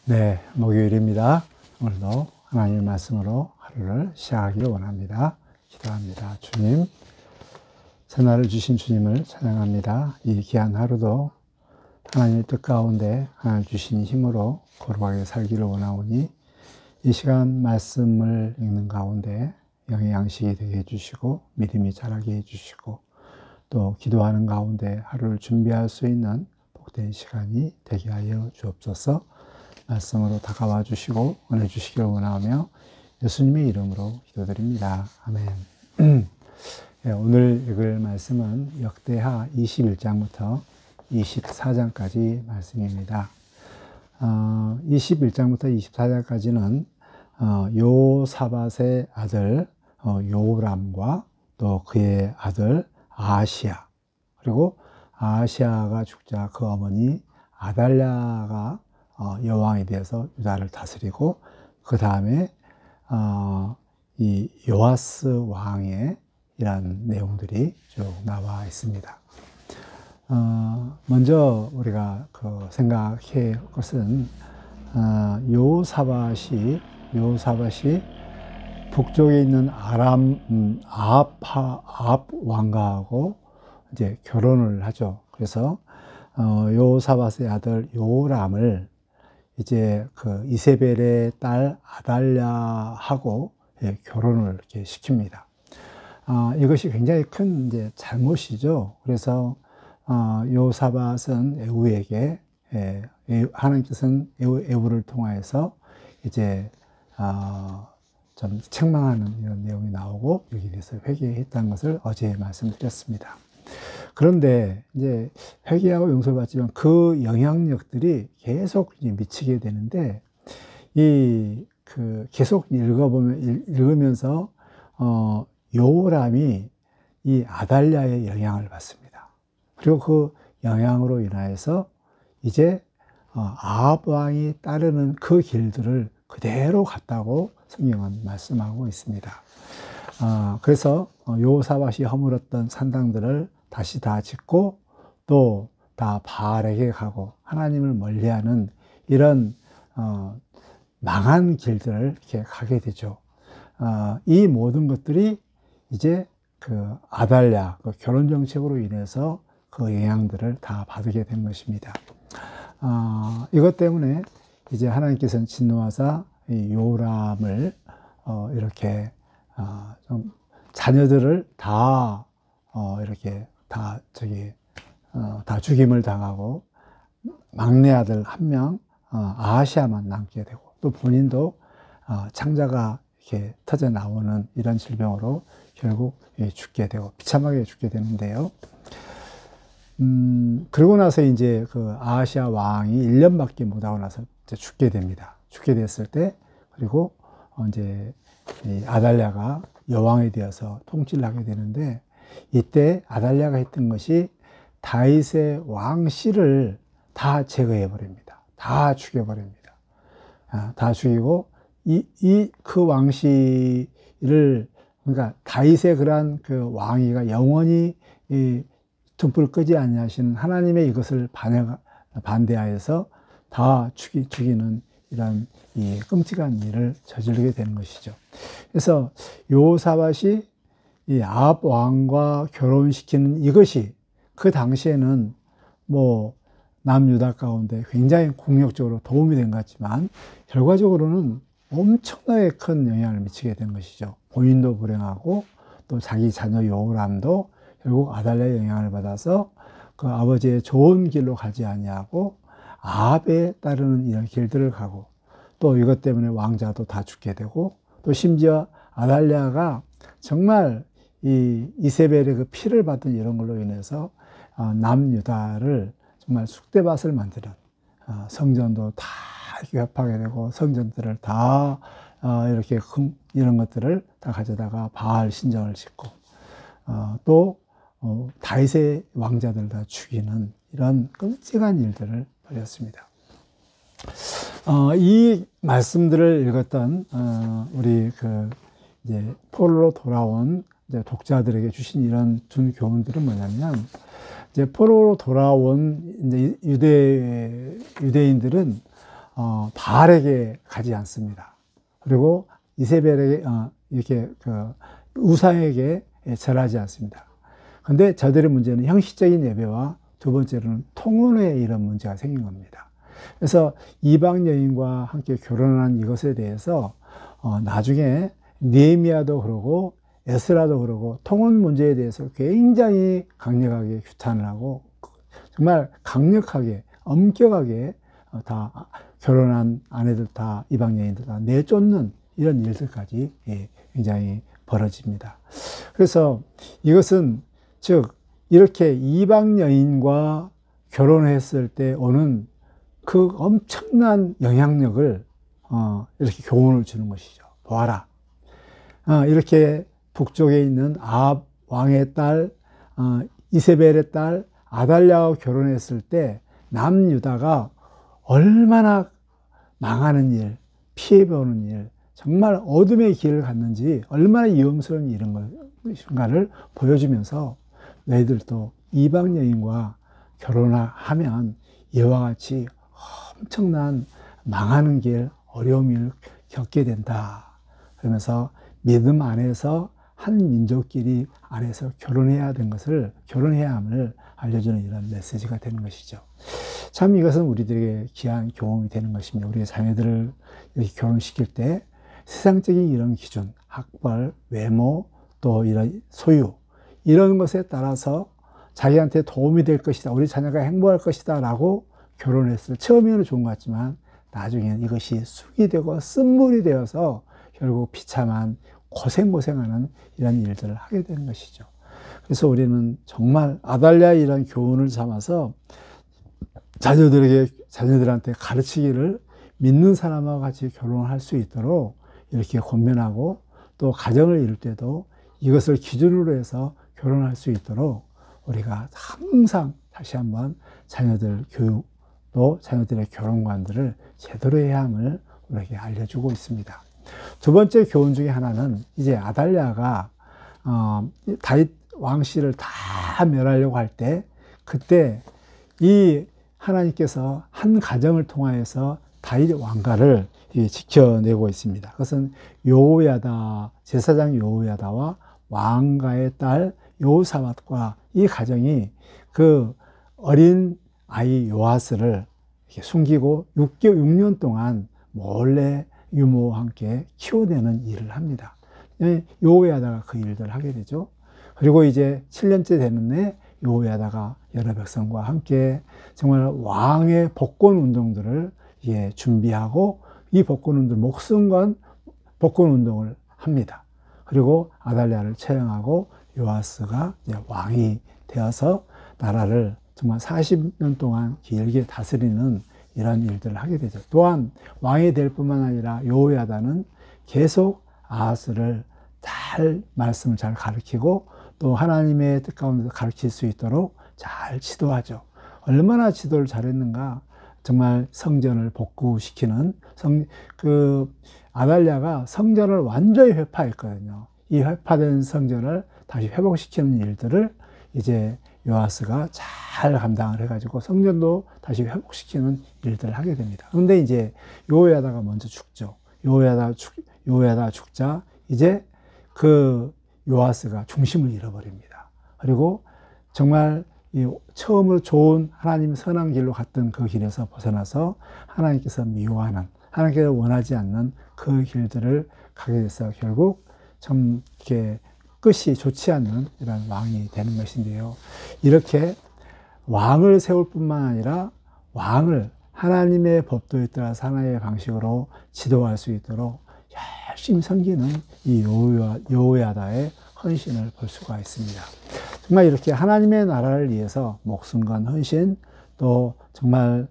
네, 목요일입니다. 오늘도 하나님의 말씀으로 하루를 시작하기를 원합니다. 기도합니다. 주님, 새날을 주신 주님을 찬양합니다. 이 귀한 하루도 하나님의 뜻 가운데 하나님 주신 힘으로 거룩하게 살기를 원하오니 이 시간 말씀을 읽는 가운데 영의 양식이 되게 해주시고 믿음이 자라게 해주시고 또 기도하는 가운데 하루를 준비할 수 있는 복된 시간이 되게 하여 주옵소서. 말씀으로 다가와 주시고 은혜 주시기를 원하며 예수님의 이름으로 기도드립니다. 아멘. 네, 오늘 읽을 말씀은 역대하 21장부터 24장까지 말씀입니다. 21장부터 24장까지는 요사밧의 아들 요람과 또 그의 아들 아하시야, 그리고 아하시야가 죽자 그 어머니 아달랴가 여왕이 되어서 유다를 다스리고, 그 다음에 이 요아스 왕의 이런 내용들이 쭉 나와 있습니다. 먼저 우리가 생각해 볼 것은 요사밧이 북쪽에 있는 아합 왕가하고 이제 결혼을 하죠. 그래서 요사밧의 아들 요람을 이제 그 이세벨의 딸 아달랴하고 결혼을 이렇게 시킵니다. 이것이 굉장히 큰 이제 잘못이죠. 그래서 요사밧은 에후에게 하나님께서는 에후를 통하여서 이제 좀 책망하는 이런 내용이 나오고 여기에 대해서 회개했다는 것을 어제 말씀드렸습니다. 그런데 이제 회개하고 용서를 받지만 그 영향력들이 계속 이제 미치게 되는데, 계속 읽으면서 요람이 이 아달랴의 영향을 받습니다. 그리고 그 영향으로 인하여서 이제 아합 왕이 따르는 그 길들을 그대로 갔다고 성경은 말씀하고 있습니다. 그래서 요사밧이 허물었던 산당들을 다시 다 짓고 또 다 바알에게 가고 하나님을 멀리하는 이런 망한 길들을 이렇게 가게 되죠. 이 모든 것들이 이제 그 아달랴 그 결혼 정책으로 인해서 그 영향들을 다 받게 된 것입니다. 이것 때문에 이제 하나님께서는 진노하사 이 요람을 이렇게 좀 자녀들을 다 이렇게 다 죽임을 당하고 막내 아들 한 명 아하시야만 남게 되고, 또 본인도 창자가 이렇게 터져 나오는 이런 질병으로 결국 죽게 되고 비참하게 죽게 되는데요. 그러고 나서 이제 그 아하시야 왕이 1년밖에 못하고 나서 이제 죽게 됩니다. 죽게 됐을 때, 그리고 이제 이 아달랴가 여왕이 되어서 통치를 하게 되는데, 이때 아달랴가 했던 것이 다윗의 왕실을 다 제거해 버립니다. 다 죽여 버립니다. 다 죽이고 그 왕실을, 그러니까 다윗의 그러한 그 왕위가 영원히 등불 끄지 아니하시는 하나님의 이것을 반대하여서 다 죽이는 이런 이 끔찍한 일을 저지르게 되는 것이죠. 그래서 요사밧이 이 아합 왕과 결혼시키는 이것이 그 당시에는 뭐 남유다 가운데 굉장히 국력적으로 도움이 된 것 같지만 결과적으로는 엄청나게 큰 영향을 미치게 된 것이죠. 본인도 불행하고 또 자기 자녀 요람도 결국 아달랴의 영향을 받아서 그 아버지의 좋은 길로 가지 아니하고 아합에 따르는 이런 길들을 가고, 또 이것 때문에 왕자도 다 죽게 되고, 또 심지어 아달랴가 정말 이 이세벨의 그 피를 받은 이런 걸로 인해서 남유다를 정말 쑥대밭을 만드는, 성전도 다 협하게 되고 성전들을 다 이렇게 이런 것들을 다 가져다가 바알 신전을 짓고, 또 다윗의 왕자들 다 죽이는 이런 끔찍한 일들을 벌였습니다. 이 말씀들을 읽었던 우리 이제 포로로 돌아온 이제 독자들에게 주신 이런 준 교훈들은 뭐냐면, 이제 포로로 돌아온 이제 유대인들은 바알에게 가지 않습니다. 그리고 이세벨에게 이렇게 그 우상에게 절하지 않습니다. 근데 저들의 문제는 형식적인 예배와 두 번째로는 통혼에 이런 문제가 생긴 겁니다. 그래서 이방 여인과 함께 결혼한 이것에 대해서 나중에 느헤미야도 그러고 에스라도 그러고 통혼 문제에 대해서 굉장히 강력하게 규탄을 하고 정말 강력하게 엄격하게 다 결혼한 아내들 다 이방 여인들 다 내쫓는 이런 일들까지 굉장히 벌어집니다. 그래서 이것은 즉 이렇게 이방 여인과 결혼했을 때 오는 그 엄청난 영향력을 이렇게 교훈을 주는 것이죠. 보아라. 이렇게 북쪽에 있는 아합 왕의 딸 이세벨의 딸 아달랴와 결혼했을 때 남유다가 얼마나 망하는 일, 피해보는 일, 정말 어둠의 길을 갔는지 얼마나 위험스러운 일인가를 보여주면서 너희들도 이방 여인과 결혼하면 이와 같이 엄청난 망하는 길, 어려움을 겪게 된다. 그러면서 믿음 안에서 한 민족끼리 안에서 결혼해야 함을 알려주는 이런 메시지가 되는 것이죠. 참 이것은 우리들에게 귀한 경험이 되는 것입니다. 우리의 자녀들을 이렇게 결혼시킬 때 세상적인 이런 기준, 학벌, 외모, 또 이런 소유, 이런 것에 따라서 자기한테 도움이 될 것이다, 우리 자녀가 행복할 것이다 라고 결혼했을 때 처음에는 좋은 것 같지만 나중에는 이것이 쑥이 되고 쓴물이 되어서 결국 비참한 고생하는 이런 일들을 하게 되는 것이죠. 그래서 우리는 정말 아달랴의 이런 교훈을 삼아서 자녀들한테 가르치기를 믿는 사람과 같이 결혼할 수 있도록 이렇게 권면하고 또 가정을 이룰 때도 이것을 기준으로 해서 결혼할 수 있도록 우리가 항상 다시 한번 자녀들 교육 또 자녀들의 결혼관들을 제대로 해야 함을 우리에게 알려주고 있습니다. 두 번째 교훈 중에 하나는 이제 아달랴가 다윗 왕실을 다 멸하려고 할 때 그때 이 하나님께서 한 가정을 통하여서 다윗 왕가를 지켜내고 있습니다. 그것은 여호야다, 제사장 여호야다와 왕가의 딸 여호사밧과 이 가정이 그 어린 아이 요아스를 숨기고 6년 동안 몰래 유모와 함께 키워내는 일을 합니다. 여호야다가 그 일들을 하게 되죠. 그리고 이제 7년째 되는 해 여호야다가 여러 백성과 함께 정말 왕의 복권 운동들을 준비하고 이 복권 운동, 목숨 건 복권 운동을 합니다. 그리고 아달랴를 처형하고 요아스가 왕이 되어서 나라를 정말 40년 동안 길게 다스리는 이런 일들을 하게 되죠. 또한 왕이 될 뿐만 아니라 여호야다는 계속 아하스를 말씀을 잘 가르치고 또 하나님의 뜻 가운데서 가르칠 수 있도록 잘 지도하죠. 얼마나 지도를 잘했는가. 정말 성전을 복구시키는 아달랴가 성전을 완전히 회파했거든요. 이 회파된 성전을 다시 회복시키는 일들을 이제 요아스가 잘 감당을 해가지고 성전도 다시 회복시키는 일들을 하게 됩니다. 그런데 이제 여호야다가 먼저 죽죠. 여호야다 죽자 이제 그 요아스가 중심을 잃어버립니다. 그리고 정말 처음으로 좋은 하나님 선한 길로 갔던 그 길에서 벗어나서 하나님께서 미워하는, 하나님께서 원하지 않는 그 길들을 가게 돼서 결국 좀 이렇게 끝이 좋지 않는 이런 왕이 되는 것인데요. 이렇게 왕을 세울 뿐만 아니라 왕을 하나님의 법도에 따라서 하나님의 방식으로 지도할 수 있도록 열심히 섬기는 이 여호야다의 헌신을 볼 수가 있습니다. 정말 이렇게 하나님의 나라를 위해서 목숨 건 헌신, 또 정말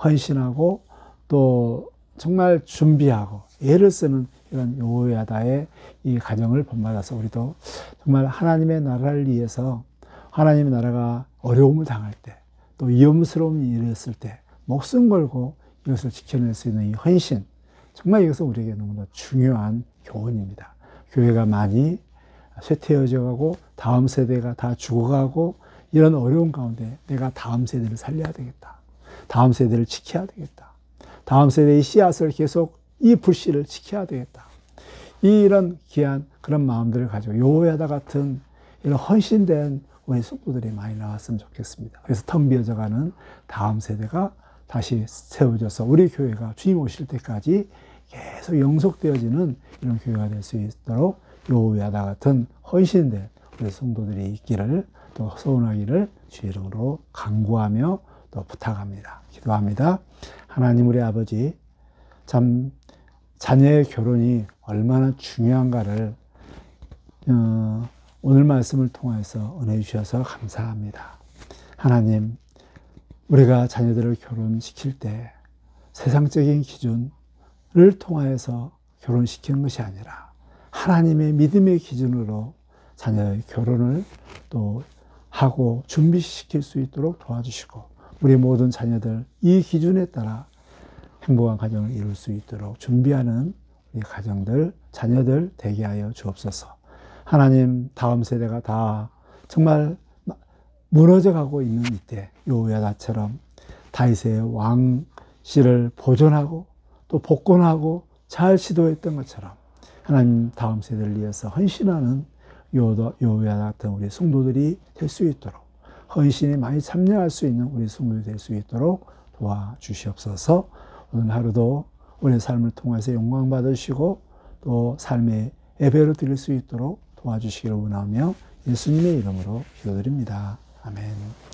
헌신하고 또 정말 준비하고 애를 쓰는 이런 여호야다의 이 가정을 본받아서 우리도 정말 하나님의 나라를 위해서 하나님의 나라가 어려움을 당할 때 또 위험스러운 일이 있을 때 목숨 걸고 이것을 지켜낼 수 있는 이 헌신, 정말 이것은 우리에게 너무나 중요한 교훈입니다. 교회가 많이 쇠퇴해져 가고 다음 세대가 다 죽어가고 이런 어려운 가운데 내가 다음 세대를 살려야 되겠다. 다음 세대를 지켜야 되겠다. 다음 세대의 씨앗을 계속 이 불씨를 지켜야 되겠다. 이런 귀한 그런 마음들을 가지고 여호야다 같은 이런 헌신된 우리 성도들이 많이 나왔으면 좋겠습니다. 그래서 텅 비어져가는 다음 세대가 다시 세워져서 우리 교회가 주님 오실 때까지 계속 영속되어지는 이런 교회가 될 수 있도록 여호야다 같은 헌신된 우리 성도들이 있기를 또 소원하기를 주의 이름으로 간구하며 또 부탁합니다. 기도합니다. 하나님 우리 아버지, 참 자녀의 결혼이 얼마나 중요한가를 오늘 말씀을 통해서 은혜 주셔서 감사합니다. 하나님, 우리가 자녀들을 결혼시킬 때 세상적인 기준을 통하여서 결혼시키는 것이 아니라 하나님의 믿음의 기준으로 자녀의 결혼을 또 하고 준비시킬 수 있도록 도와주시고 우리 모든 자녀들 이 기준에 따라 행복한 가정을 이룰 수 있도록 준비하는 우리 가정들, 자녀들 되게 하여 주옵소서. 하나님, 다음 세대가 다 정말 무너져가고 있는 이때 여호야다처럼 다윗의 왕실을 보존하고 또 복권하고 잘 지도했던 것처럼 하나님 다음 세대를 위해서 헌신하는 여호야다 같은 우리 성도들이 될 수 있도록 헌신에 많이 참여할 수 있는 우리 성도들이 될 수 있도록 도와주시옵소서. 오늘 하루도 우리의 삶을 통해서 영광 받으시고 또 삶의 예배로 드릴 수 있도록 도와주시기를 원하며 예수님의 이름으로 기도드립니다. 아멘.